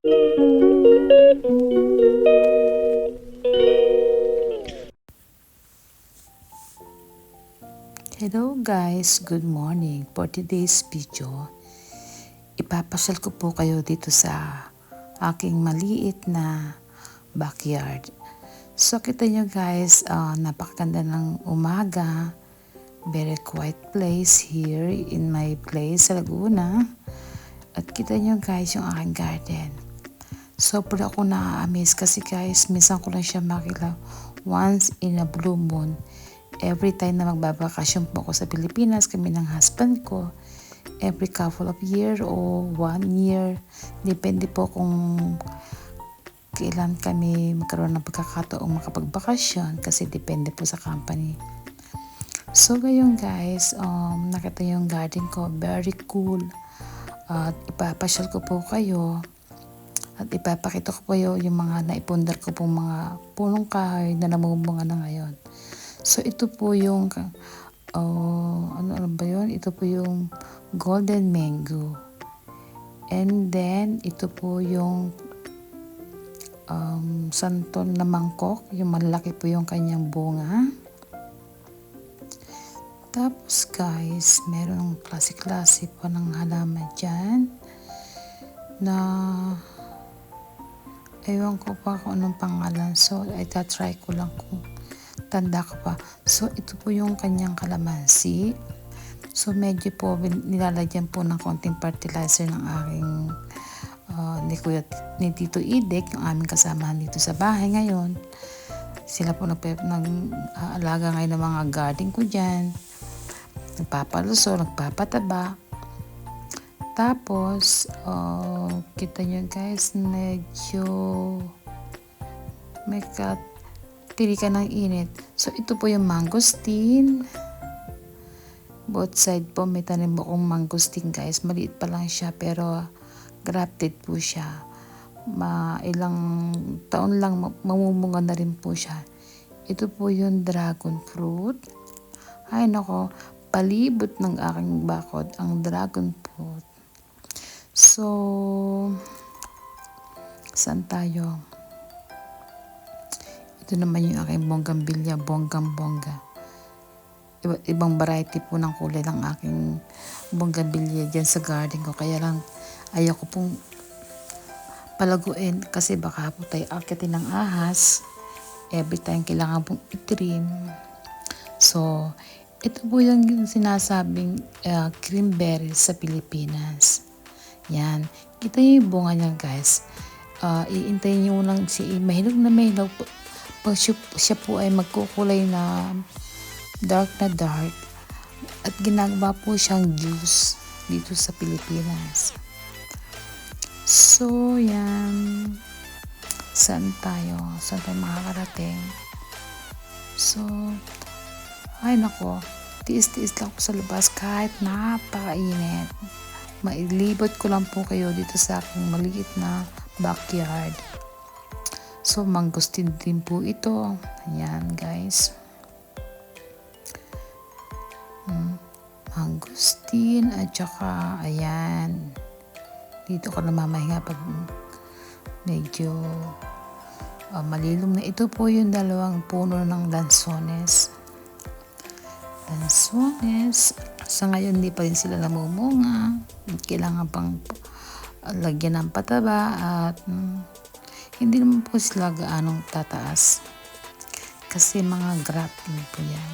Hello guys, good morning. For today's video, ipapasyal ko po kayo dito sa aking maliit na backyard. So kita nyo guys, napakaganda ng umaga. Very quiet place here in my place sa Laguna. At kita nyo guys yung aking garden. Super ako na-amaze kasi guys, minsan ko lang siya makita once in a blue moon. Every time na magbabakasyon po ako sa Pilipinas, kami ng husband ko, every couple of year o 1 year, depende po kung kailan kami magkaroon ng pagkakataong makapagbakasyon kasi depende po sa company. So ngayon guys, nakita yung garden ko, very cool. At ipapasyal ko po kayo at ipapakita ko po yung mga naipundar ko pong mga punong kahoy na namumunga na ngayon. So ito po yung ano ba yun? Ito po yung golden mango. And then ito po yung santol na mangkok, yung malaki po yung kanyang bunga. Tapos guys, meron klase-klase po ng halaman dyan na ewan ko pa kung anong pangalan. So itatry ko lang kung tanda ko pa. So ito po yung kanyang kalamansi. So medyo po nilalagyan po ng konting fertilizer ng aking ni Tito Idek, yung aming kasamahan dito sa bahay ngayon. Sila po nag-aalaga ngayon ng mga garden ko dyan. Nagpapaluso, nagpapataba. Tapos kita nyo guys, medyo may tirikan ng init. So ito po yung mangosteen. Both side po may tanim akong mangosteen guys. Maliit pa lang siya pero grafted po siya. Ilang taon lang mamumunga na rin po siya. Ito po yung dragon fruit. Ay nako, palibot ng aking bakod ang dragon fruit. So saan tayo? Ito naman yung aking bonggambilya, bonggang-bongga. Ibang variety po ng kulay ng aking bonggambilya dyan sa garden ko. Kaya lang ayaw ko pong palaguin kasi baka po tayo akitin ng ahas. Every time kailangan pong itrim. So, ito po yung sinasabing creamberry sa Pilipinas. Yan. Kita niyo yung bunga niya guys. Iintayin niyo lang siya mahilog na mahilog. Pag siya po ay magkukulay na dark at ginagawa po siyang juice dito sa Pilipinas. So yan, saan tayo makakarating? So ay nako, tiis-tiis lang po sa labas kahit napakainit. Mailibot ko lang po kayo dito sa aking maliit na backyard. So, mangosteen din po ito. Ayan, guys. Mangosteen at saka, ayan. Dito ko namamahinga pag medyo malilom na. Ito po yung dalawang puno ng lansones. Sa ngayon, hindi pa rin sila namumunga. Kailangan pang lagyan ng pataba at hindi naman po sila gaanong tataas kasi mga grafting po yan.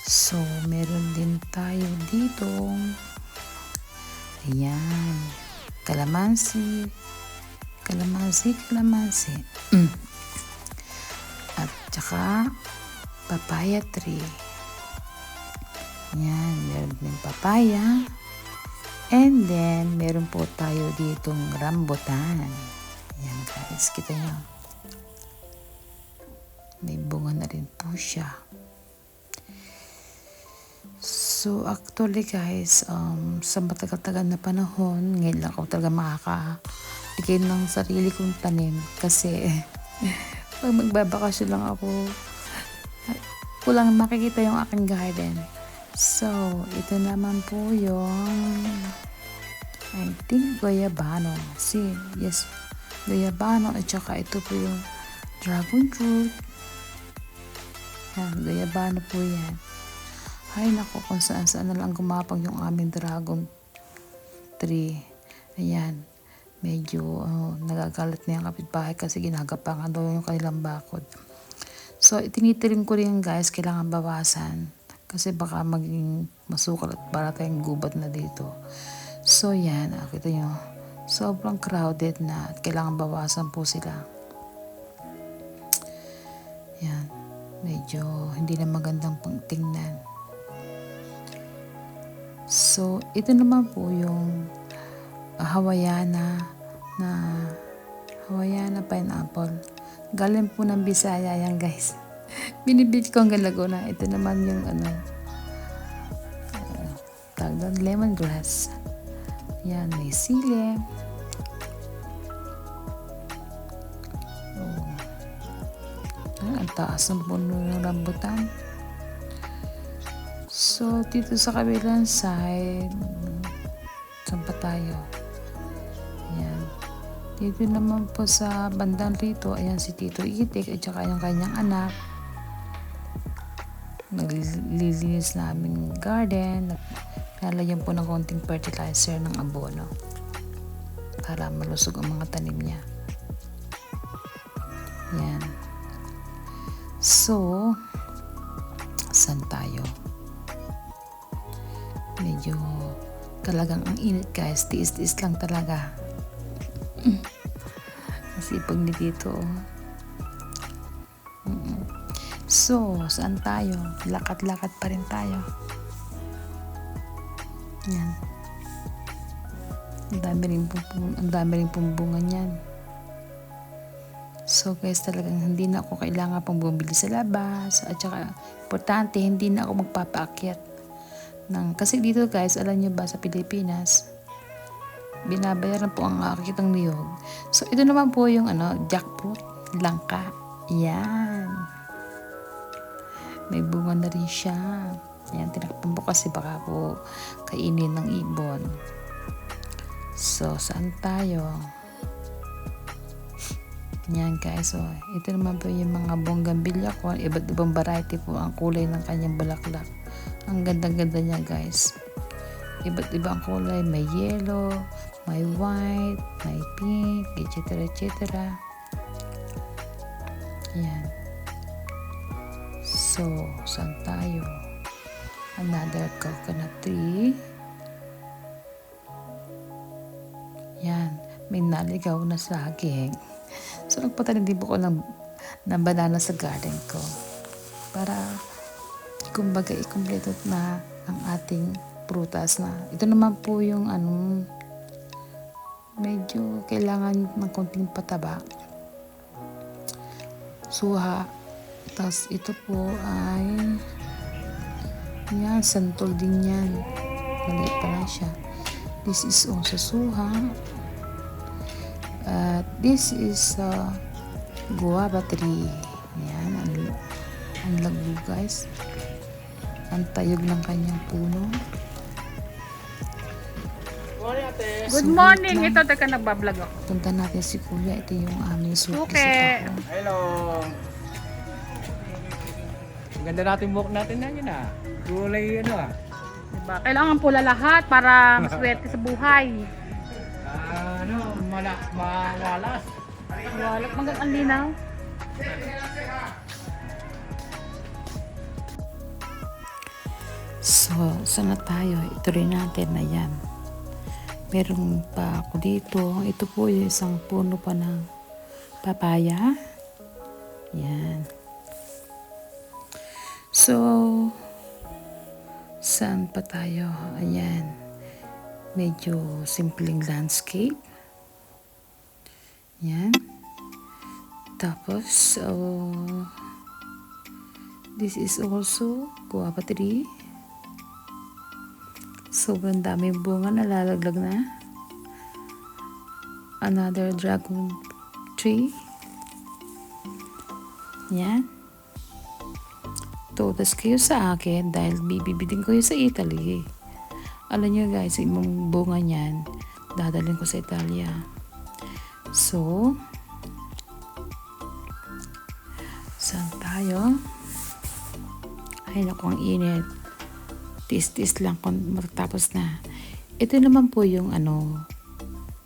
So meron din tayo dito, ayan, kalamansi at saka papaya tree. Ayan, meron din papaya. And then, meron po tayo ditong rambutan. Ayan guys, kita nyo. May bunga na rin po siya. So, actually guys, sa matagal-tagal na panahon, ngayon lang ako talaga makakabigay ng sarili kong tanim. Kasi, pag magbabakasyon lang ako, kulang makikita yung aking garden. So, ito naman po yung I think Goyabano. Yes, Goyabano. At saka ito po yung dragon fruit. Yan, Goyabano po yan. Ay nako, kung saan na lang gumapang yung aming dragon tree. Ayan, medyo nagagalit na yung kapitbahay kasi ginagapangan daw yung kanilang bakod. So, itinitirim ko rin guys, kailangan bawasan. Kasi baka maging masukal at para tayong gubat na dito. So, yan. Kita nyo, sobrang crowded na at kailangan bawasan po sila. Yan. Medyo hindi na magandang pangtingnan. So, ito naman po yung Hawaiiana pineapple. Galing po ng Bisaya yan guys. Binibili ko hanggang Laguna. Ito naman yung tawag lemongrass. Yan, may sili. Ang taas ng puno ng rambutan. So, dito sa kabilang side, saan pa tayo? Yan. Dito naman po sa bandang rito, ayan si Tito Itik at saka yung kanyang anak. Naglilinis namin garden. Nalagyan po ng konting fertilizer ng abono para malusog ang mga tanim niya. Yan. So, saan tayo? Medyo talagang ang init guys. Tiis-tiis lang talaga. Masipag ni Tito. So, saan tayo? Lakad-lakad pa rin tayo. Yan. Ang dami rin pong bunga niyan. So guys, talagang hindi na ako kailangan pang bumili sa labas. At saka, importante, hindi na ako magpapaakyat. Kasi dito guys, alam nyo ba sa Pilipinas, binabayaran po ang akit ng niyog. So ito naman po yung jackfruit, langka. Yan. May bunga na rin siya. Yan, tinakpan po kasi baka po kainin ng ibon. So, saan tayo? Yan guys, so ito naman po yung mga bonggambilya ko. Iba't ibang variety po ang kulay ng kanyang bulaklak. Ang ganda-ganda niya guys. Iba't ibang kulay, may yellow, may white, may pink, etc. etc. Yan. So, saan tayo? Another coconut tree. Yan. May naligaw na saging. So, nagpatanim din po ko ng banana sa garden ko. Para, kumbaga, ikumpleto na ang ating prutas na. Ito naman po yung medyo kailangan ng konting pataba. Suha. Tapos ito po ay yan, santol din yan. Maliit pa lang siya. This is also suha. This is guava tree. Yan, ang lago guys. Ang tayog ng kanyang puno. Good morning. Ito, teka, nagbablog ako. Punta natin si Kuya. Ito yung aming suki sa Okay. tapo. Hello! Ang ganda natin buhok natin na yun ah. Kulay Diba? Kailangan pula lahat para maswerte sa buhay. Mawalas. Walat hanggang ang linaw. So, saan na tayo? Ituloy natin na yan. Meron pa ako dito. Ito po yung isang puno pa ng papaya. Yan. So, saan pa tayo? Ayan. Medyo simpleng landscape. Yan. Tapos, this is also guava tree. Sobrang daming bunga, nalalaglag na. Another dragon tree. Yan. Todas kayo sa akin dahil bibibidin ko yun sa Italy. Alam nyo guys, yung bunga niyan, dadalhin ko sa Italia. So, saan tayo? Ay naku, ang init. Tis-tis lang kung matatapos na. Ito naman po yung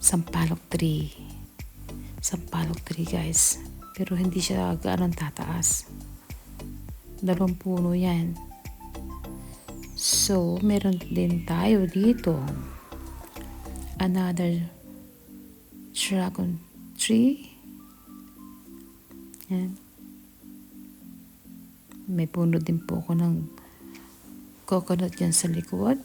sampalok tree. Sampalok tree guys. Pero hindi siya gaano tataas. 2 puno yan. So, meron din tayo dito. Another dragon tree. Yan. May puno din po ako ng coconut yan sa likod.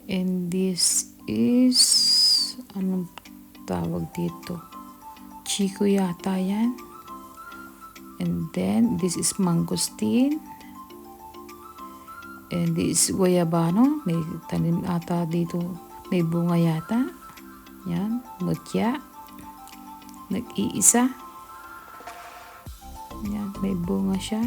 And this is, anong tawag dito? Chico yata yan. And then, this is mangosteen. And this is guayabano. May tanim ata dito. May bunga yata. Yan. Mutya. Nag-iisa. Yan. May bunga siya.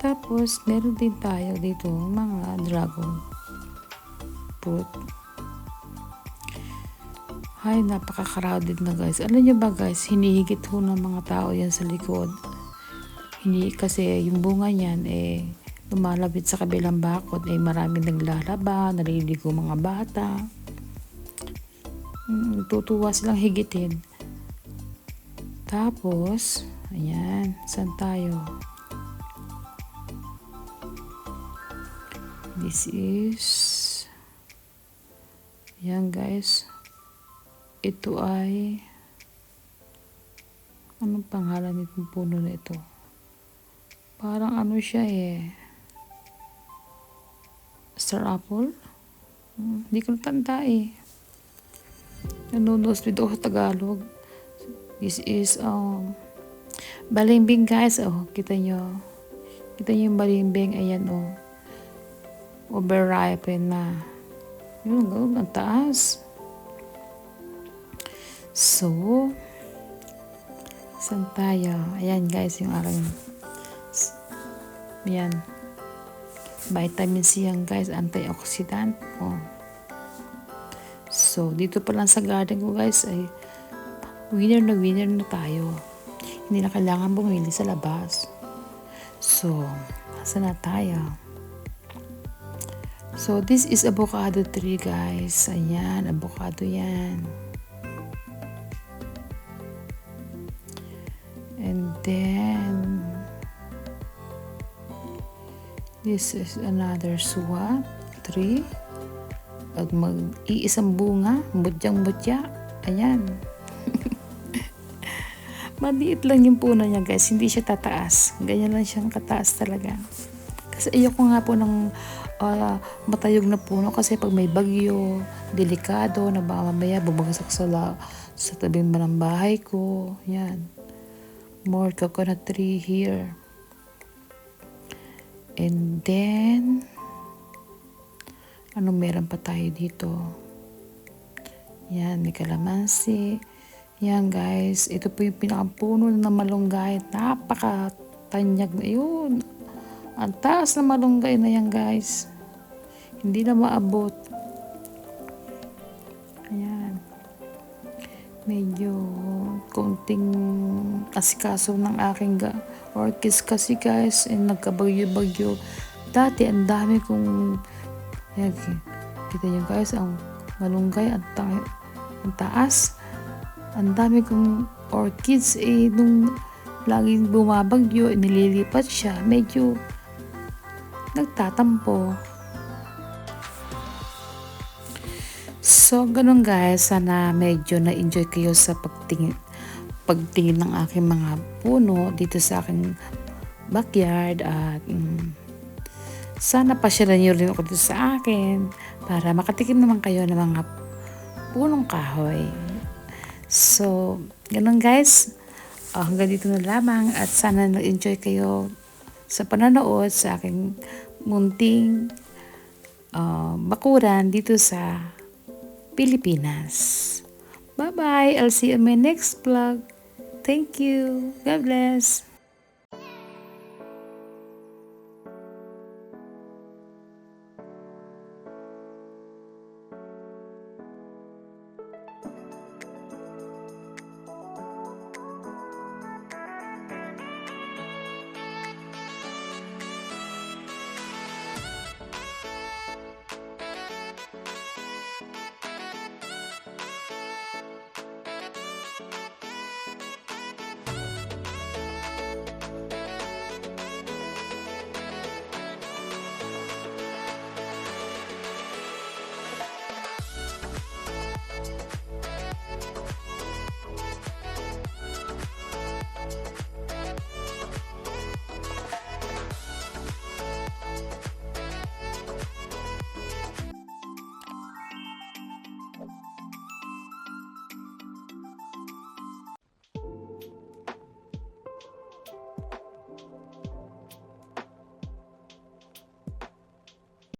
Tapos, meron din tayo dito mga dragon fruit. Ay, napaka-crowded na guys. Alam nyo ba guys, hinihigit ho ng mga tao yan sa likod. Kasi yung bunga niyan, lumalapit sa kabilang bakod, maraming naglalaba, naliligo mga bata. Tutuwa silang higitin. Tapos, ayan, saan tayo? This is, ayan guys. Ito ay, anong pangalan nitong puno na ito? Parang siya star apple? Hindi ko natanda Nanunos dito sa Tagalog. This is, balimbing guys. Kita nyo. Kita nyo yung balimbing. Ayan overripen na. Yun, ang taas. So, saan tayo? Ayan guys, yung aking yan. Vitamin C yan guys, antioxidant. So, dito pa lang sa garden ko guys, ay winner na tayo. Hindi na kailangan bumili sa labas. So, saan na tayo? So, this is avocado tree guys. Ayan, avocado yan. And then, this is another suwa tree. At mag-iisang bunga, mutyang-mutya. Ayan. Maliit lang yung puno niya guys, hindi siya tataas. Ganyan lang siyang kataas talaga. Kasi ayoko nga po ng matayog na puno kasi pag may bagyo, delikado, na baka mamaya bumagsak sa tabing ng bahay ko. Yan. More coconut tree here. And then, meron pa tayo dito? Yan, may kalamansi. Yan guys, ito po yung pinakapuno na malunggay. Napakatanyag na yun. Ang taas na malunggay na yan guys. Hindi na maabot. Ayan. Medyo konting asikaso ng aking orchids kasi guys. Nagkabagyo-bagyo. Dati ang dami kong yan, kita nyo guys, ang malunggay, ang taas. Ang dami kong orchids nung laging bumabagyo, nililipat siya, medyo nagtatampo. So, ganun guys, sana medyo na-enjoy kayo sa pagtingin ng aking mga puno dito sa aking backyard at sana pasyalan niyo rin ako dito sa akin para makatikim naman kayo ng mga punong kahoy. So, ganun guys. Hanggang dito na lamang at sana nag-enjoy kayo sa pananood sa aking munting bakuran dito sa Pilipinas. Bye-bye. I'll see you in my next vlog. Thank you. God bless.